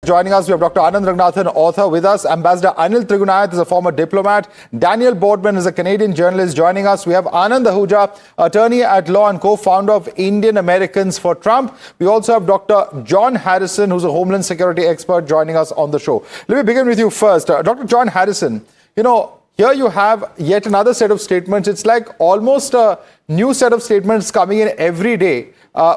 Joining us, we have Dr. Anand Ranganathan, author, with us. Ambassador Anil Trigunath is a former diplomat. Daniel Boardman is a Canadian journalist joining us. We have Anand Ahuja, attorney at law and co-founder of Indian Americans for Trump. We also have Dr. John Harrison, who's a Homeland Security expert, joining us on the show. Let me begin with you first. Dr. John Harrison, here you have yet another set of statements. It's like almost a new set of statements coming in every day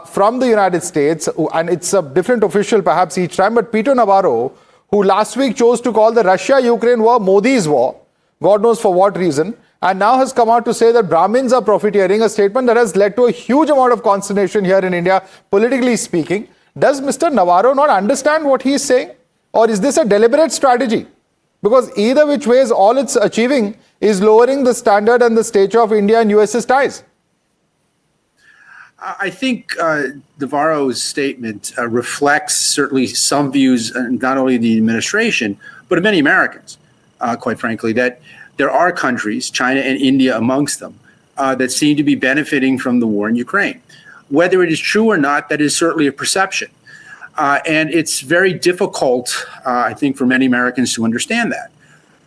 from the United States, and it's a different official perhaps each time. But Peter Navarro, who last week chose to call the Russia-Ukraine war Modi's war, God knows for what reason, and now has come out to say that Brahmins are profiteering, a statement that has led to a huge amount of consternation here in India, politically speaking. Does Mr. Navarro not understand what he's saying? Or is this a deliberate strategy? Because either which ways, all it's achieving is lowering the standard and the stature of India and US's ties. I think Navarro's statement reflects certainly some views, not only of the administration, but of many Americans, quite frankly, that there are countries, China and India amongst them, that seem to be benefiting from the war in Ukraine. Whether it is true or not, that is certainly a perception. And it's very difficult, I think, for many Americans to understand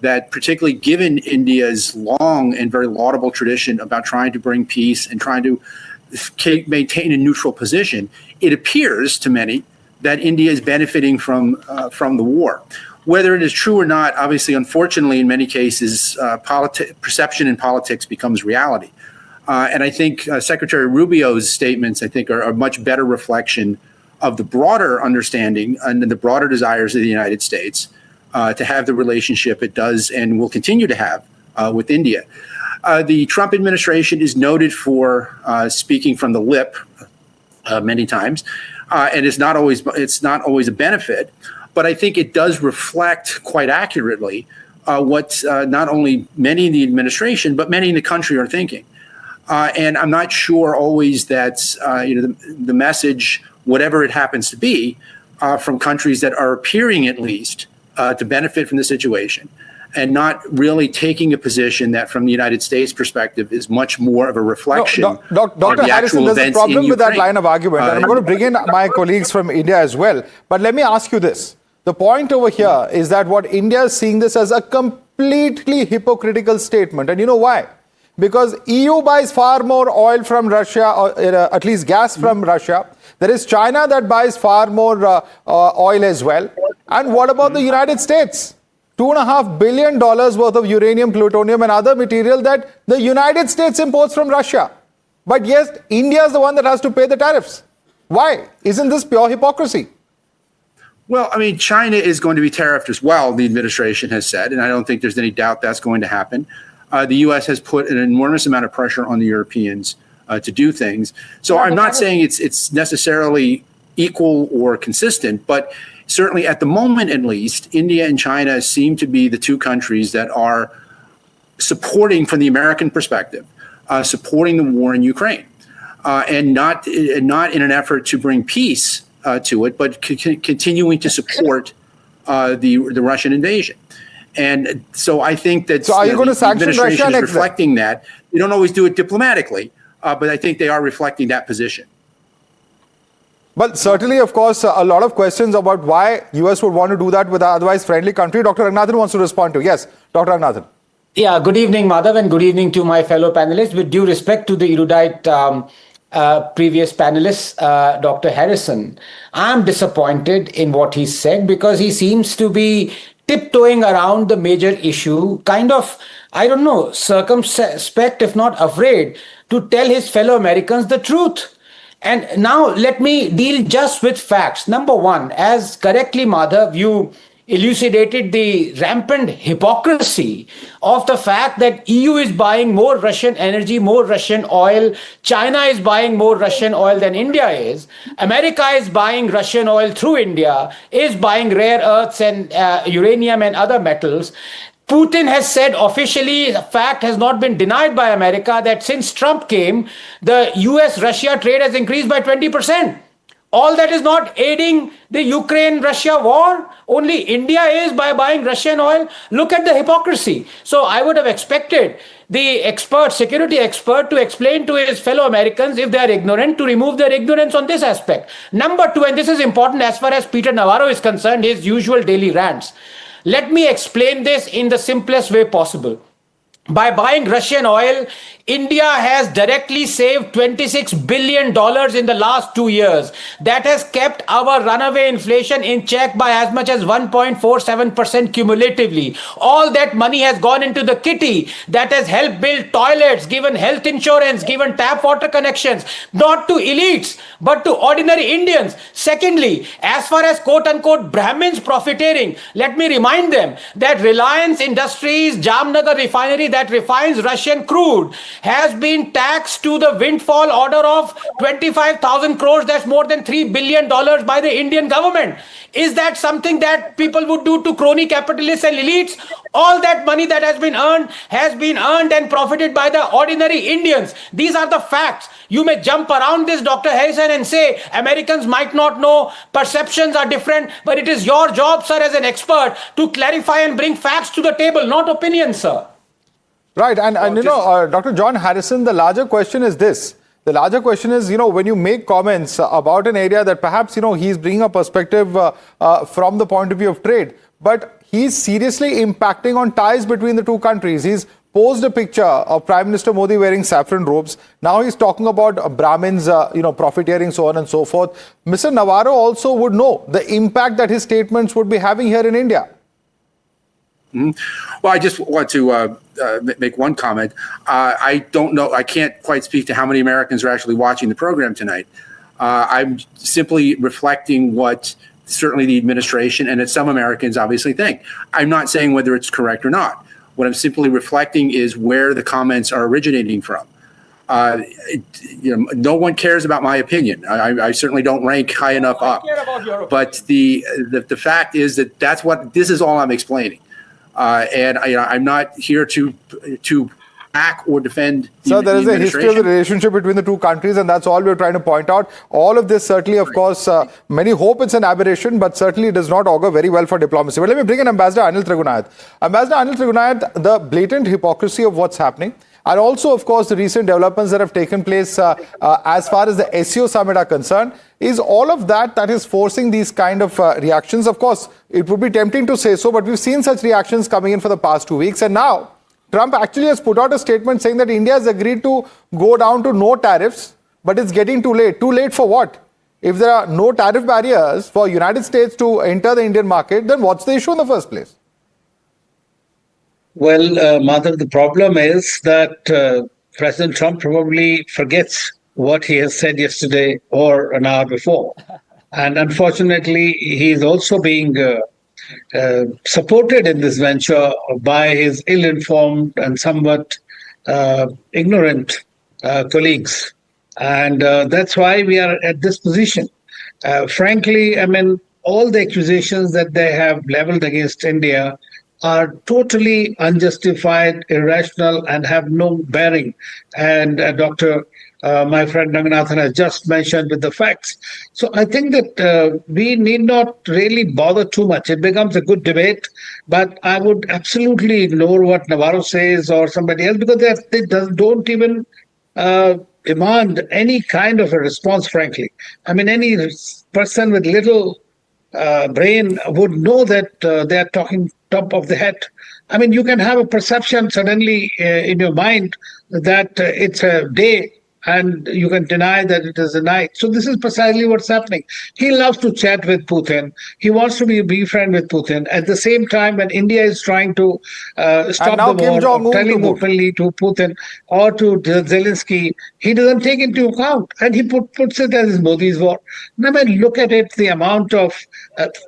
that particularly given India's long and very laudable tradition about trying to bring peace and trying to maintain a neutral position, it appears to many that India is benefiting from the war. Whether it is true or not, obviously, unfortunately, in many cases, perception in politics becomes reality. And I think Secretary Rubio's statements, I think, are a much better reflection of the broader understanding and the broader desires of the United States to have the relationship it does and will continue to have with India. The Trump administration is noted for speaking from the lip many times, and it's not always a benefit. But I think it does reflect quite accurately what not only many in the administration, but many in the country are thinking. And I'm not sure always that the message, whatever it happens to be, from countries that are appearing at least to benefit from the situation, and not really taking a position that from the United States perspective is much more of a reflection. Dr. Harrison, there's a problem with that line of argument. And I'm going to bring in my colleagues from India as well. But let me ask you this. The point over here is that what India is seeing this as a completely hypocritical statement. And you know why? Because EU buys far more oil from Russia, or at least gas from Russia. There is China that buys far more oil as well. And what about the United States? $2.5 billion worth of uranium, plutonium and other material that the United States imports from Russia. But yes, India is the one that has to pay the tariffs. Why? Isn't this pure hypocrisy? Well, I mean, China is going to be tariffed as well, the administration has said, and I don't think there's any doubt that's going to happen. The U.S. has put an enormous amount of pressure on the Europeans to do things. So I'm not saying it's necessarily equal or consistent, but certainly at the moment, at least, India and China seem to be the two countries that are supporting, from the American perspective, supporting the war in Ukraine, and not in an effort to bring peace to it, but continuing to support the Russian invasion. And so I think that are you going to sanction administration Russia is reflecting that. They don't always do it diplomatically, but I think they are reflecting that position. But certainly, of course, a lot of questions about why US would want to do that with an otherwise friendly country. Dr. Ranganathan wants to respond to. Yes, Dr. Ranganathan. Yeah, good evening, Madhav, and good evening to my fellow panelists. With due respect to the erudite previous panelist, Dr. Harrison, I'm disappointed in what he said because he seems to be tiptoeing around the major issue, kind of, I don't know, circumspect, if not afraid, to tell his fellow Americans the truth. And now let me deal just with facts. Number one, as correctly, Madhav, you elucidated the rampant hypocrisy of the fact that EU is buying more Russian energy, more Russian oil. China is buying more Russian oil than India is. America is buying Russian oil through India, is buying rare earths and uranium and other metals. Putin has said officially, the fact has not been denied by America, that since Trump came, the US-Russia trade has increased by 20%. All that is not aiding the Ukraine-Russia war. Only India is by buying Russian oil. Look at the hypocrisy. So I would have expected the expert, security expert, to explain to his fellow Americans, if they are ignorant, to remove their ignorance on this aspect. Number two, and this is important as far as Peter Navarro is concerned, his usual daily rants. Let me explain this in the simplest way possible. By buying Russian oil, India has directly saved $26 billion in the last 2 years. That has kept our runaway inflation in check by as much as 1.47% cumulatively. All that money has gone into the kitty that has helped build toilets, given health insurance, given tap water connections, not to elites, but to ordinary Indians. Secondly, as far as quote-unquote Brahmins profiteering, let me remind them that Reliance Industries, Jamnagar refinery that refines Russian crude, has been taxed to the windfall order of 25,000 crores. That's more than $3 billion by the Indian government. Is that something that people would do to crony capitalists and elites? All that money that has been earned and profited by the ordinary Indians. These are the facts. You may jump around this, Dr. Harrison, and say Americans might not know, perceptions are different, but it is your job, sir, as an expert, to clarify and bring facts to the table, not opinions, sir. Right, and Dr. John Harrison, the larger question is this. The larger question is, when you make comments about an area that perhaps, he's bringing a perspective from the point of view of trade, but he's seriously impacting on ties between the two countries. He's posed a picture of Prime Minister Modi wearing saffron robes. Now he's talking about Brahmins, profiteering, so on and so forth. Mr. Navarro also would know the impact that his statements would be having here in India. Well, I just want to make one comment. I don't know. I can't quite speak to how many Americans are actually watching the program tonight. I'm simply reflecting what certainly the administration and some Americans obviously think. I'm not saying whether it's correct or not. What I'm simply reflecting is where the comments are originating from. No one cares about my opinion. I certainly don't rank high enough up. I care about your opinion. But the fact is that this is all I'm explaining. And I'm not here to back or defend So there is a history of the relationship between the two countries, and that's all we're trying to point out. All of this certainly, of course, many hope it's an aberration, but certainly does not augur very well for diplomacy. But let me bring in Ambassador Anil Trigunath. Ambassador Anil Trigunath, the blatant hypocrisy of what's happening, and also, of course, the recent developments that have taken place as far as the SEO summit are concerned, is all of that is forcing these kind of reactions. Of course, it would be tempting to say so, but we've seen such reactions coming in for the past 2 weeks. And now, Trump actually has put out a statement saying that India has agreed to go down to no tariffs, but it's getting too late. Too late for what? If there are no tariff barriers for United States to enter the Indian market, then what's the issue in the first place? Well, Madhav, the problem is that President Trump probably forgets what he has said yesterday or an hour before. And unfortunately, he is also being supported in this venture by his ill-informed and somewhat ignorant colleagues. And that's why we are at this position. Frankly, I mean, all the accusations that they have leveled against India are totally unjustified, irrational, and have no bearing. And my friend Ranganathan has just mentioned with the facts. So I think that we need not really bother too much. It becomes a good debate, but I would absolutely ignore what Navarro says or somebody else, because they don't even demand any kind of a response, frankly. I mean, any person with little brain would know that they are talking top of the head. I mean, you can have a perception suddenly in your mind that it's a day, and you can deny that it is a night. So this is precisely what's happening. He loves to chat with Putin. He wants to be a friend with Putin. At the same time, when India is trying to stop the war, telling openly to Putin or to Zelensky, he doesn't take into account. And he puts it as Modi's war. Now, when look at it, the amount of,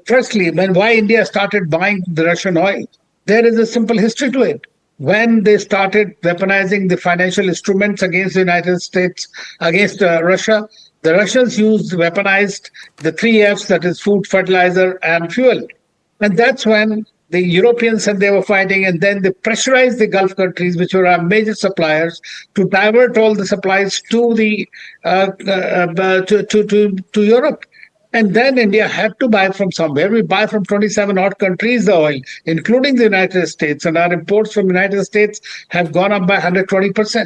firstly, why India started buying the Russian oil, there is a simple history to it. When they started weaponizing the financial instruments against the United States, against Russia, the Russians weaponized the 3 Fs, that is food, fertilizer, and fuel. And that's when the Europeans said they were fighting, and then they pressurized the Gulf countries, which were our major suppliers, to divert all the supplies to Europe. And then India had to buy from somewhere. We buy from 27 odd countries the oil, including the United States. And our imports from the United States have gone up by 120%.